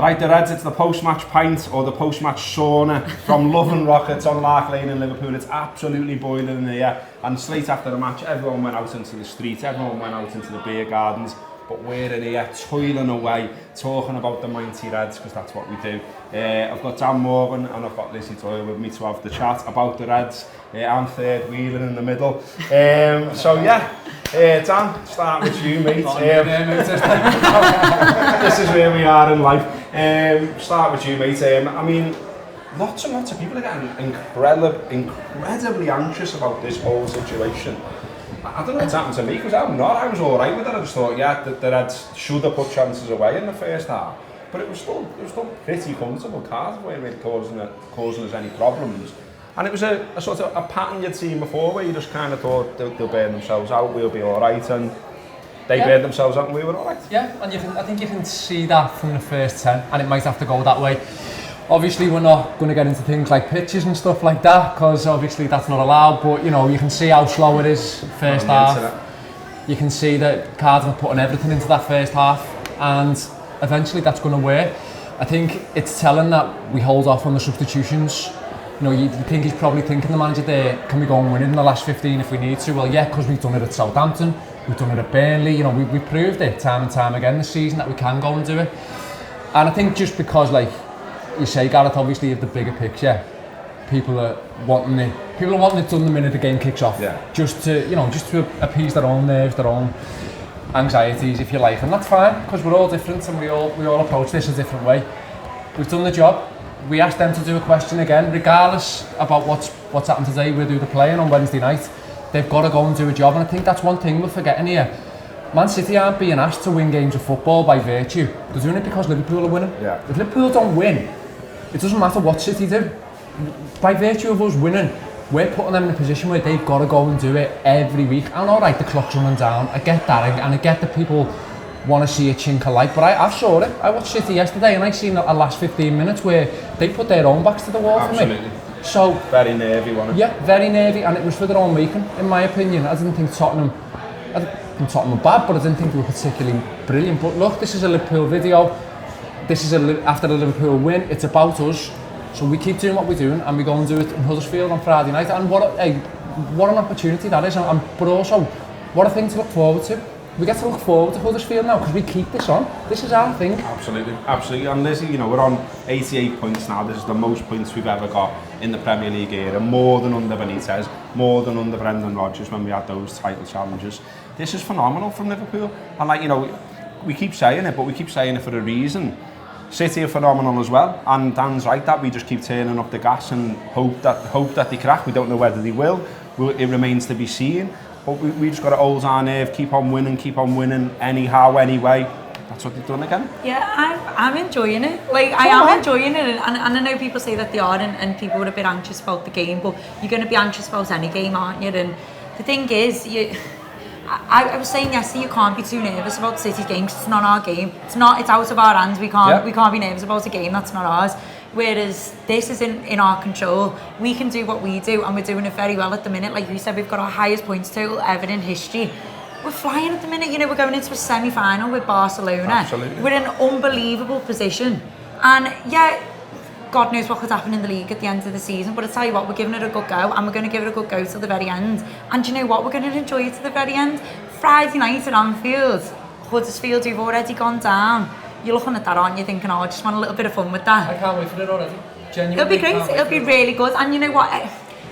Alright, the Reds, it's the post-match pint or the post-match sauna from Love and Rockets on Lark Lane in Liverpool. It's absolutely boiling in here. And straight after the match, everyone went out into the streets, everyone went out into the beer gardens. But we're in here, toiling away, talking about the mighty Reds, because that's what we do. I've got Dan Morgan and I've got Lizzie Doyle with me to have the chat about the Reds. I'm third wheeling in the middle. Dan, start with you, mate. This is where we are in life. Start with you, mate. I mean, lots and lots of people are getting incredibly anxious about this whole situation. I don't know what's happened to me, because I'm not. I was all right with it. I just thought, the Reds should have put chances away in the first half. But it was still pretty comfortable. Cardiff weren't really causing us any problems. And it was a sort of a pattern you'd seen before, where you just kind of thought they'll burn themselves out, we'll be all right, and they burned themselves out and we were all right. Yeah, and I think you can see that from the first 10, and it might have to go that way. Obviously, we're not going to get into things like pitches and stuff like that, because obviously that's not allowed, but you know, you can see how slow it is first half. You can see that Cardiff are putting everything into that first half, and eventually that's going to work. I think it's telling that we hold off on the substitutions. You know, you think he's probably thinking, the manager there, can we go and win it in the last 15 if we need to? Well, yeah, because we've done it at Southampton, we've done it at Burnley, you know, we proved it time and time again this season that we can go and do it. And I think just because, like you say, Gareth, obviously of the bigger picture, people are wanting it done the minute the game kicks off. Yeah. Just to appease their own nerves, their own anxieties, if you like, and that's fine, because we're all different and we all approach this a different way. We've done the job. We asked them to do a question again, regardless about what's happened today. We'll do the playing on Wednesday night. They've got to go and do a job, and I think that's one thing we're forgetting here. Man City aren't being asked to win games of football by virtue. They're doing it because Liverpool are winning. Yeah. If Liverpool don't win, it doesn't matter what City do. By virtue of us winning, we're putting them in a position where they've got to go and do it every week. And alright, the clock's running down, I get that, and I get that people want to see a chink of light, but I saw it. I watched City yesterday and I seen a last 15 minutes where they put their own backs to the wall. Absolutely. For me. So very nervy, wasn't it? Yeah, very nervy, and it was for their own making, in my opinion. I didn't think Tottenham were bad, but I didn't think they were particularly brilliant. But look, this is a Liverpool video. This is after the Liverpool win. It's about us. So we keep doing what we're doing, and we go and do it in Huddersfield on Friday night. And what an opportunity that is, but also what a thing to look forward to. We get to look forward to Huddersfield now because we keep this on. This is our thing. Absolutely. And Lizzie, you know, we're on 88 points now. This is the most points we've ever got in the Premier League era. More than under Benitez, more than under Brendan Rodgers when we had those title challenges. This is phenomenal from Liverpool. And like, you know, we keep saying it, but we keep saying it for a reason. City are phenomenal as well, and Dan's right that we just keep turning up the gas and hope that they crack. We don't know whether they will. It remains to be seen. But we just got to hold our nerve, keep on winning anyhow, anyway. That's what they've done again. Yeah, I'm enjoying it. Like, I am enjoying it, and I know people say that they are, and people are a bit anxious about the game, but you're going to be anxious about any game, aren't you? And the thing is, I was saying yesterday, you can't be too nervous about City's game because it's not our game. It's out of our hands. We can't be nervous about a game that's not ours. Whereas this is in our control. We can do what we do, and we're doing it very well at the minute. Like you said, we've got our highest points total ever in history. We're flying at the minute. You know, we're going into a semi-final with Barcelona. Absolutely. We're in an unbelievable position. And yeah, God knows what could happen in the league at the end of the season. But I tell you what, we're giving it a good go, and we're going to give it a good go till the very end. And you know what? We're going to enjoy it to the very end. Friday night at Anfield, Huddersfield, you've already gone down. You're looking at that, aren't you, thinking, I just want a little bit of fun with that. I can't wait for it already. Genuinely. It'll be great. It'll be really good. And you know what?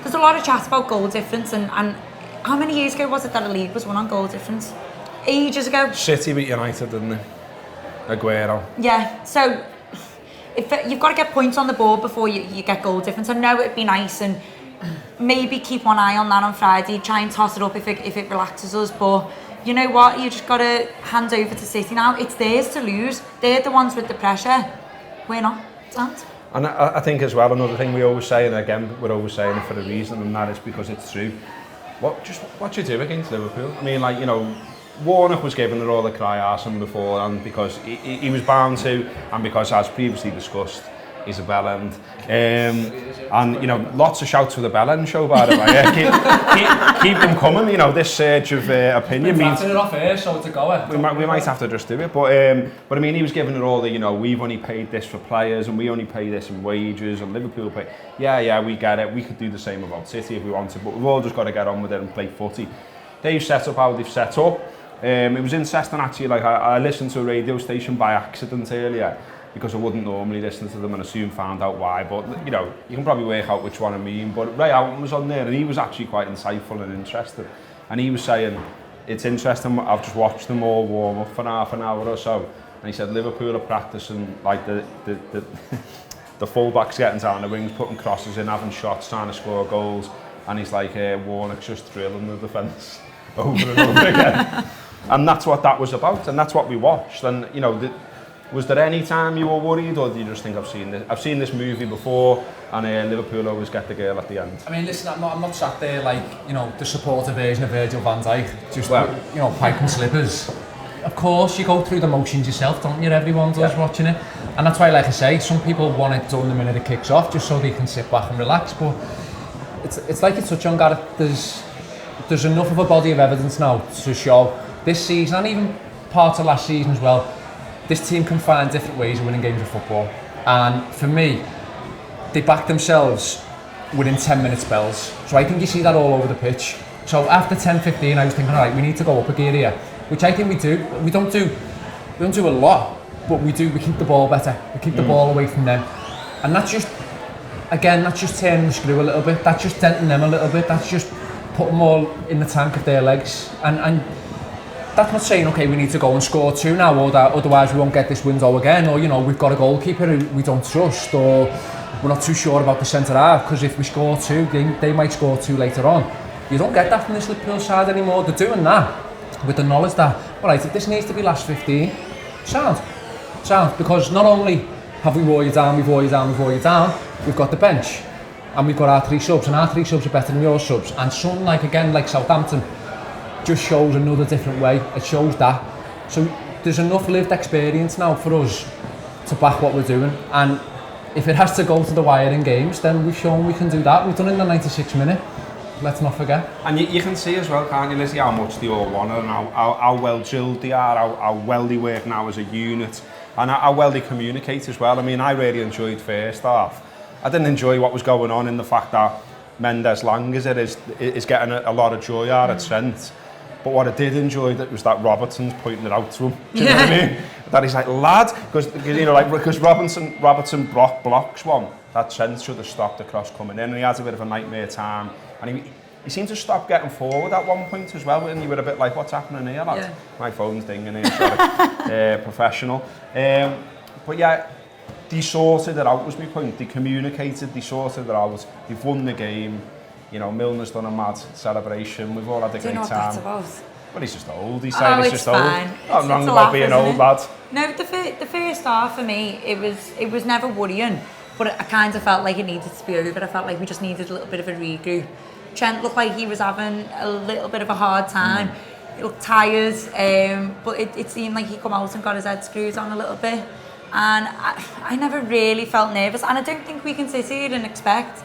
There's a lot of chat about goal difference, and how many years ago was it that a league was won on goal difference? Ages ago. City beat United, didn't they? Aguero. Yeah. So if you've got to get points on the board before you get goal difference. I know it'd be nice, and maybe keep one eye on that on Friday. Try and toss it up if it relaxes us, but. You know what? You just got to hand over to City now. It's theirs to lose. They're the ones with the pressure. We're not. And I think as well, another thing we always say, and again, we're always saying it for a reason, and that is because it's true. What you do against Liverpool? I mean, like, you know, Warnock was given the all the cry arson before, and because he was bound to, and because, as previously discussed, He's a bellend. And, you know, lots of shouts for the bellend show, by the way. Yeah, keep them coming, you know, this surge of opinion means... We're it off here, so to go. We might have to just do it, but I mean, he was giving it all the, you know, we've only paid this for players and we only pay this in wages and Liverpool pay... Yeah, we get it. We could do the same about City if we wanted, but we've all just got to get on with it and play footy. They've set up how they've set up. It was interesting actually, like I listened to a radio station by accident earlier, because I wouldn't normally listen to them and I soon found out why, but you know, you can probably work out which one I mean. But Ray Houghton was on there and he was actually quite insightful and interesting, and he was saying, it's interesting, I've just watched them all warm up for half an hour or so, and he said Liverpool are practicing like the full-backs getting down the wings, putting crosses in, having shots, trying to score goals, and he's like, Warnock's just drilling the defence over and over again. And that's what that was about, and that's what we watched. And you know, was there any time you were worried, or do you just think I've seen this movie before, and Liverpool always get the girl at the end? I mean, listen, I'm not sat there like, you know, the supporter version of Virgil van Dijk, just, you know, pipe and slippers. Of course, you go through the motions yourself, don't you? Everyone does watching it. And that's why, like I say, some people want it done the minute it kicks off, just so they can sit back and relax. But it's like you touch on, Gareth, there's enough of a body of evidence now to show this season, and even part of last season as well, this team can find different ways of winning games of football. And for me, they back themselves within 10-minute spells. So I think you see that all over the pitch. So after 10-15, I was thinking, all right, we need to go up a gear here, which I think we do. We don't do a lot, but we do. We keep the ball better. We keep the ball away from them. And that's just, again, that's just turning the screw a little bit. That's just denting them a little bit. That's just putting them all in the tank of their legs. And that's not saying, okay, we need to go and score 2 now, or that otherwise we won't get this window again, or, you know, we've got a goalkeeper who we don't trust, or we're not too sure about the centre half, because if we score 2, they might score 2 later on. You don't get that from this Liverpool side anymore. They're doing that with the knowledge that, all right, if this needs to be last 15, sound, because not only have we wore you down, we've got the bench, and we've got our 3 subs, and our 3 subs are better than your subs, and something like, again, like Southampton, just shows another different way. It shows that. So there's enough lived experience now for us to back what we're doing, and if it has to go to the wire in games, then we've shown we can do that. We've done it in the 96th minute, let's not forget. And you can see as well, can't you, Lizzie, how much they all want it, and how well drilled they are, how well they work now as a unit, and how well they communicate as well. I mean, I really enjoyed first half. I didn't enjoy what was going on in the fact that Mendes Lang is getting a lot of joy out of Trent. But what I did enjoy was that Robertson's pointing it out to him. Do you know what I mean? That he's like, lad, because you know, like, because Robertson blocks one, that Trent should have stopped the cross coming in, and he has a bit of a nightmare time, and he seemed to stop getting forward at one point as well, and you were a bit like, what's happening here, lad? Yeah. My phone's dinging here, sorry. Professional. But yeah, they sorted it out, was my point. They communicated, they sorted it out, they've won the game. You know, Milner's done a mad celebration. We've all had a great time. Do you know what that's about? Well, he's just old. He's saying he's just fine. Old. Not wrong about being old, lad. No, the first half for me, it was never worrying, but I kind of felt like it needed to be over. I felt like we just needed a little bit of a regroup. Trent looked like he was having a little bit of a hard time. He looked tired, but it seemed like he come out and got his head screwed on a little bit. And I never really felt nervous, and I don't think we can sit here and expect.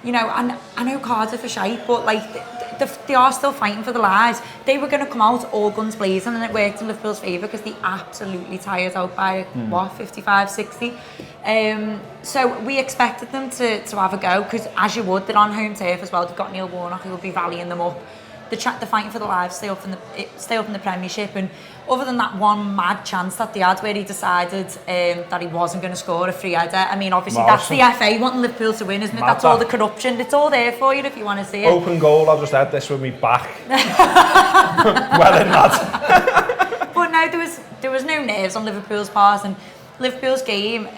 You know, and I know Cardiff are shite, but like they are still fighting for the lives. They were going to come out all guns blazing, and it worked in Liverpool's favour because they absolutely tired out by 55, 60. So we expected them to have a go, because as you would, they're on home turf as well. They've got Neil Warnock who will be rallying them up. They're fighting for the lives, stay up in the Premiership, and other than that one mad chance that they had where he decided that he wasn't going to score a free header. I mean, obviously that's the FA wanting Liverpool to win, isn't it? That's all the corruption. It's all there for you if you want to see it. Open goal. I'll just add this with me back. Well in that. But no, there was no nerves on Liverpool's part, and Liverpool's game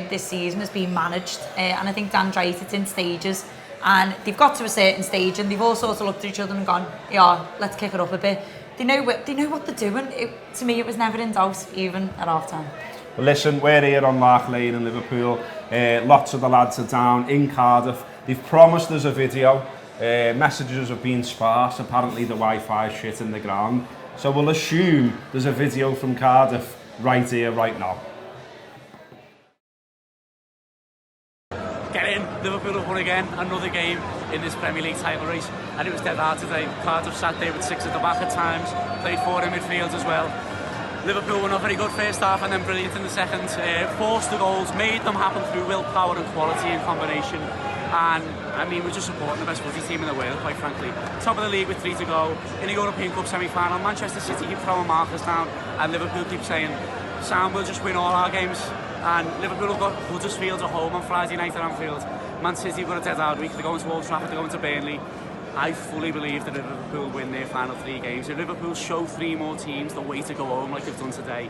this season has been managed, and I think Dan Drake, it's in stages. And they've got to a certain stage, and they've all sort of looked at each other and gone, yeah, let's kick it up a bit. They know what they're doing. To me, it was never in doubt, even at half-time. Well, listen, we're here on Lark Lane in Liverpool. Lots of the lads are down in Cardiff. They've promised us a video. Messages have been sparse. Apparently, the Wi-Fi shit in the ground. So we'll assume there's a video from Cardiff right here, right now. Liverpool have won again, another game in this Premier League title race, and it was dead hard today. Cardiff sat there with 6 at the back at times, played 4 in midfield as well. Liverpool were not very good first half and then brilliant in the second. Forced the goals, made them happen through willpower and quality and combination. And I mean, we're just supporting the best footy team in the world, quite frankly. Top of the league with 3 to go. In a European Cup semi-final, Manchester City keep throwing markers down, and Liverpool keep saying, Sam, we'll just win all our games. And Liverpool have got Huddersfield at home on Friday night at Anfield. Man City have got a dead hard week. They're going to Old Trafford, they're going to Burnley. I fully believe that if Liverpool win their final 3 games, if Liverpool show 3 more teams the way to go home like they've done today,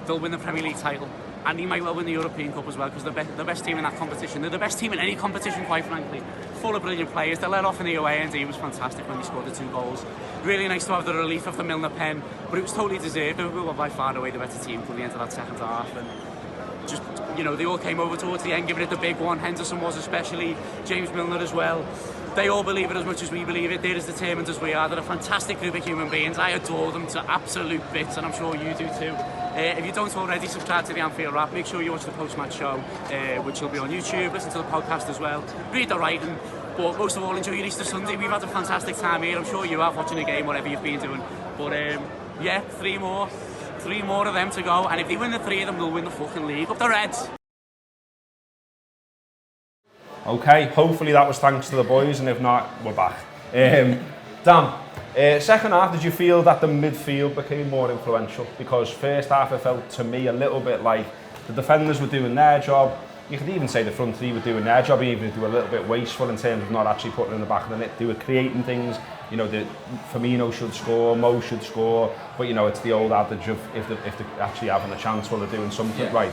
they'll win the Premier League title. And he might well win the European Cup as well, because they're the best team in that competition. They're the best team in any competition, quite frankly. Full of brilliant players. They let off in the away end. He was fantastic when he scored the 2 goals. Really nice to have the relief of the Milner pen, but it was totally deserved. Liverpool were by far and away the better team till the end of that second half. And just, you know, they all came over towards the end, giving it the big one. Henderson was especially, James Milner as well. They all believe it as much as we believe it. They're as determined as we are. They're a fantastic group of human beings. I adore them to absolute bits, and I'm sure you do too. If you don't already, subscribe to the Anfield Wrap. Make sure you watch the post-match show, which will be on YouTube. Listen to the podcast as well. Read the writing. But most of all, enjoy your Easter Sunday. We've had a fantastic time here. I'm sure you have, watching a game, whatever you've been doing. But yeah, 3 more. 3 more of them to go. And if they win the 3 of them, they'll win the fucking league. Up the Reds! Okay, hopefully that was thanks to the boys, and if not, we're back. Dan, second half, did you feel that the midfield became more influential? Because first half it felt to me a little bit like the defenders were doing their job. You could even say the front 3 were doing their job, even if they were a little bit wasteful in terms of not actually putting it in the back of the net. They were creating things. You know, Firmino should score, Mo should score, but you know, it's the old adage of if they're actually having a chance, well, they're doing something right.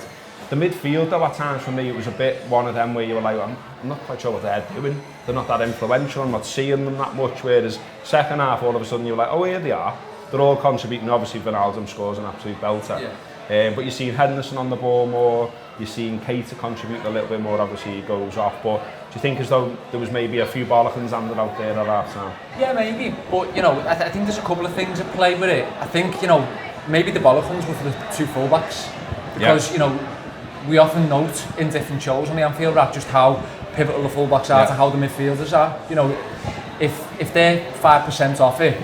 The midfield, though, at times for me, it was a bit one of them where you were like, I'm not quite sure what they're doing. They're not that influential. I'm not seeing them that much. Whereas second half, all of a sudden, you're like, oh, here they are. They're all contributing. Obviously, Wijnaldum scores an absolute belter. Yeah. But you're seeing Henderson on the ball more. You're seeing Keita contribute a little bit more. Obviously, he goes off. But do you think as though there was maybe a few bollockings handed out there at half time? Yeah, maybe. But, you know, I think there's a couple of things at play with it. I think, you know, maybe the bollockings were for the 2 fullbacks. Because, you know, we often note in different shows on the Anfield Wrap just how pivotal the fullbacks are to how the midfielders are. You know, if they're 5% off it,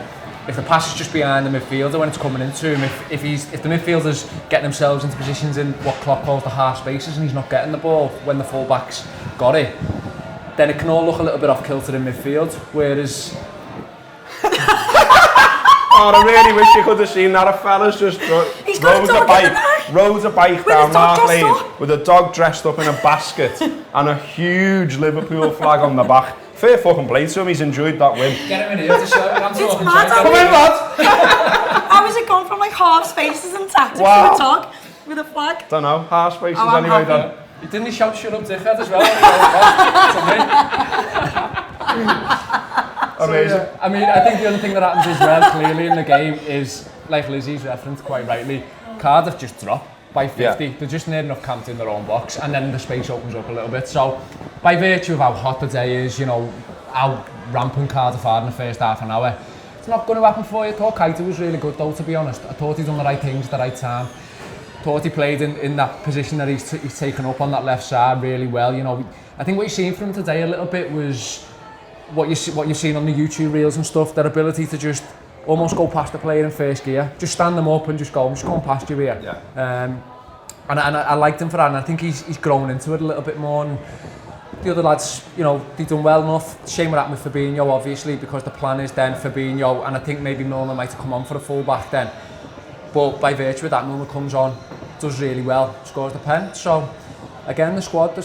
if the pass is just behind the midfielder when it's coming into him, if the midfielders getting themselves into positions in what Klopp calls the half spaces and he's not getting the ball when the fullbacks got it, then it can all look a little bit off kilter in midfield. Whereas oh, I really wish you could have seen that. A fella's just rode a bike down Mark Lane with a dog dressed up in a basket and a huge Liverpool flag on the back. Fair fucking play to him, he's enjoyed that win. Get him in here to show him. It's mad. Come in, lad! How has it gone from like half spaces and tactics to a dog with a flag? Don't know, half spaces anyway then. He didn't shout shut up dickhead as well. Amazing. So, yeah. I mean, I think the other thing that happens as well clearly in the game is, like Lizzie's referenced quite rightly, Cardiff just drop by 50. They're just near enough camped in their own box, and then the space opens up a little bit. So, by virtue of how hot the day is, you know, how rampant Cardiff are in the first half an hour, it's not going to happen for you. I thought Keita was really good though, to be honest. I thought he'd done the right things at the right time. Thought he played in that position that he's taken up on that left side really well. You know, I think what you've seen from him today a little bit was what you've seen on the YouTube reels and stuff, their ability to just almost go past the player in first gear, just stand them up and just go, I'm just going past you here. Yeah. And I liked him for that, and I think he's grown into it a little bit more. And the other lads, you know, they've done well enough. Shame what happened with Fabinho, obviously, because the plan is then Fabinho, and I think maybe Milner might have come on for a full back then. But by virtue of that, Milner comes on, does really well, scores the pen. So again, the squad,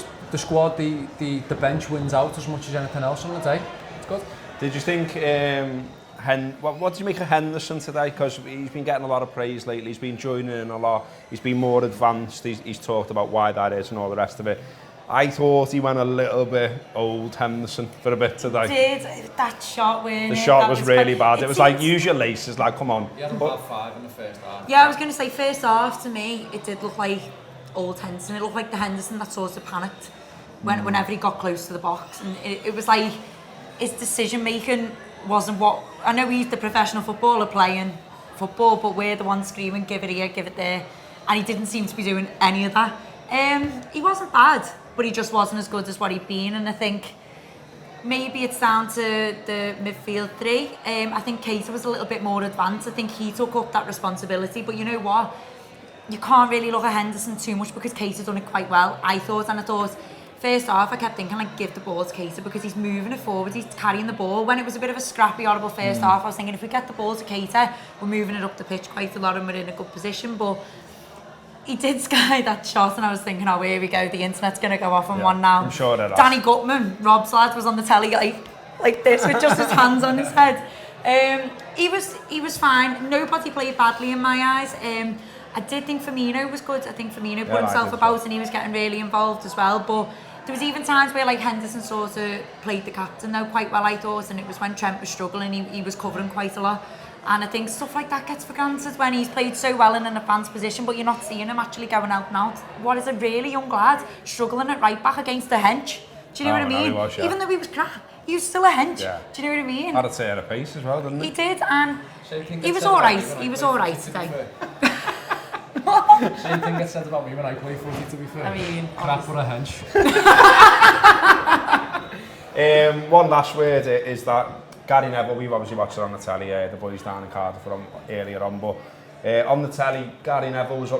the bench wins out as much as anything else on the day. It's good. Did you think, what did you make of Henderson today? Because he's been getting a lot of praise lately. He's been joining in a lot. He's been more advanced. He's talked about why that is and all the rest of it. I thought he went a little bit old, Henderson, for a bit today. That shot the shot was really bad. It was like, use your laces, like, come on. He had about 5 in the first half. Yeah, I was going to say, first half, to me, it did look like old Henderson. It looked like the Henderson that sort of panicked whenever he got close to the box. And it was like, his decision-making wasn't what... I know he's the professional footballer playing football, but we're the ones screaming, give it here, give it there. And he didn't seem to be doing any of that. He wasn't bad. but he just wasn't as good as what he'd been. And I think maybe it's down to the midfield three. I think Keita was a little bit more advanced. I think he took up that responsibility. But you know what? You can't really look at Henderson too much because Keita done it quite well, I thought. And I thought, first half, I kept thinking, like, give the ball to Keita because he's moving it forward, he's carrying the ball. When it was a bit of a scrappy, horrible first half, I was thinking, if we get the ball to Keita, we're moving it up the pitch quite a lot and we're in a good position. But he did sky that shot and I was thinking, oh, here we go, the internet's going to go off on one now. I'm sure that Danny Gutman, Rob's lad, was on the telly like this with just his hands on his head. He was fine. Nobody played badly in my eyes. I did think Firmino was good. I think Firmino put himself about and he was getting really involved as well. But there was even times where, like, Henderson sort of played the captain though quite well, I thought, and it was when Trent was struggling, he was covering quite a lot. And I think stuff like that gets for granted when he's played so well in an advanced position, but you're not seeing him actually going out and out. What is a really young lad struggling at right back against a hench? Do you know what I mean? Was, yeah. Even though he was crap, he was still a hench. Yeah. Do you know what I mean? Had a tear of pace as well, didn't he? He did, and he was all right. He was all right today. Same thing gets said about me when I play footy, to be fair. I mean, crap or a hench. One last word is that Gary Neville, we've obviously watched it on the telly, the boys down in Cardiff from earlier on, but on the telly, Gary Neville was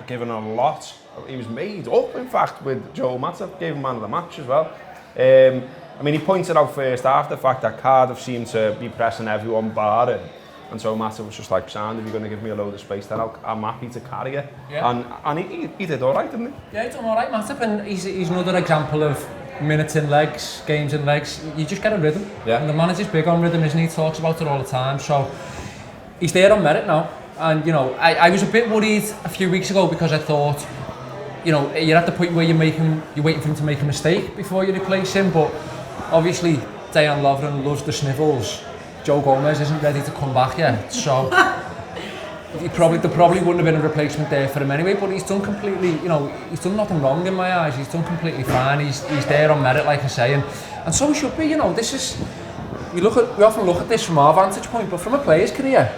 given a lot. He was made up, in fact, with Joe Matip, gave him man of the match as well. I mean, he pointed out first half the fact that Cardiff seemed to be pressing everyone barring. And so Matip was just like, sound, if you're going to give me a load of space, then I'm happy to carry it. Yeah. And he did all right, didn't he? Yeah, he did all right, Matip, and he's another example of minutes in legs, games in legs. You just get a rhythm. Yeah. And the manager's big on rhythm, isn't he? He talks about it all the time. So he's there on merit now. And, you know, I was a bit worried a few weeks ago because I thought, you know, you're at the point where you're waiting for him to make a mistake before you replace him. But obviously, Dejan Lovren loves the snivels. Joe Gomez isn't ready to come back yet, so there probably wouldn't have been a replacement there for him anyway. But he's done completely, you know, he's done nothing wrong in my eyes. He's done completely fine. He's there on merit, like I say, and so he should be. You know, this is we often look at this from our vantage point, but from a player's career,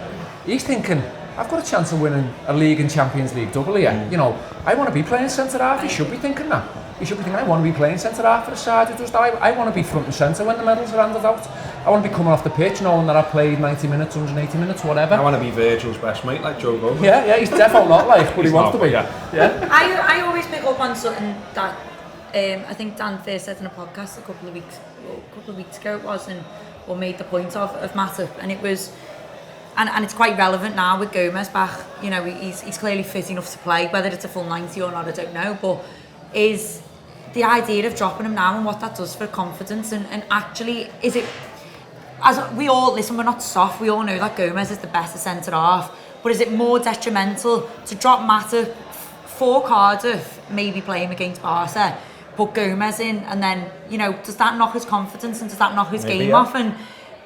he's thinking, I've got a chance of winning a league and Champions League double here. You know, I want to be playing centre half. He should be thinking that. He should be thinking, I want to be playing centre half for the side who does that. I want to be front and centre when the medals are handed out. I want to be coming off the pitch knowing that I've played 90 minutes, 180 minutes, whatever. I want to be Virgil's best mate, like Joe Gomez. Yeah, he's definitely not like, but he wants to be. Yeah. I always pick up on something that I think Dan first said in a podcast a couple of weeks ago it was, or made the point of Matip, and it was, and it's quite relevant now with Gomez back. You know, he's clearly fit enough to play, whether it's a full 90 or not, I don't know, but is the idea of dropping him now and what that does for confidence, and actually, is it, as we all, listen, we're not soft, we all know that Gomez is the best centre half, but is it more detrimental to drop Matip for Cardiff, maybe play him against Barca, put Gomez in, and then, you know, does that knock his confidence and does that knock his game off? And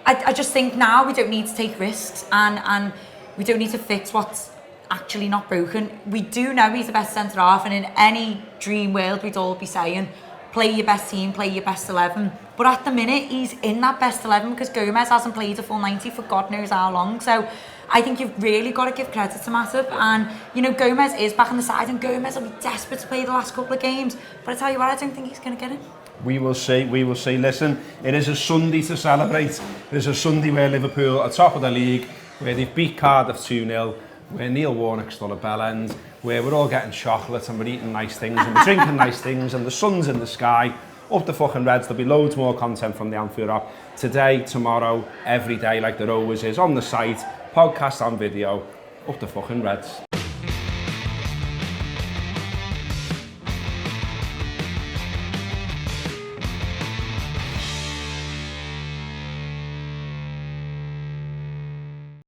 I just think now we don't need to take risks and we don't need to fix what's actually not broken. We do know he's the best centre half, and in any dream world we'd all be saying, play your best team, play your best 11. But at the minute he's in that best 11 because Gomez hasn't played a full 90 for God knows how long. So I think you've really got to give credit to Matip, and you know, Gomez is back on the side and Gomez will be desperate to play the last couple of games, but I tell you what, I don't think he's going to get it. We will see. Listen, it is a Sunday to celebrate. It is a Sunday where Liverpool are top of the league, where they've beat Cardiff 2-0, where Neil Warnock's still at bell end, where we're all getting chocolate and we're eating nice things and we're drinking nice things and the sun's in the sky. Up the fucking Reds. There'll be loads more content from the Anfield Wrap today, tomorrow, every day, like there always is, on the site, podcast and video. Up the fucking Reds.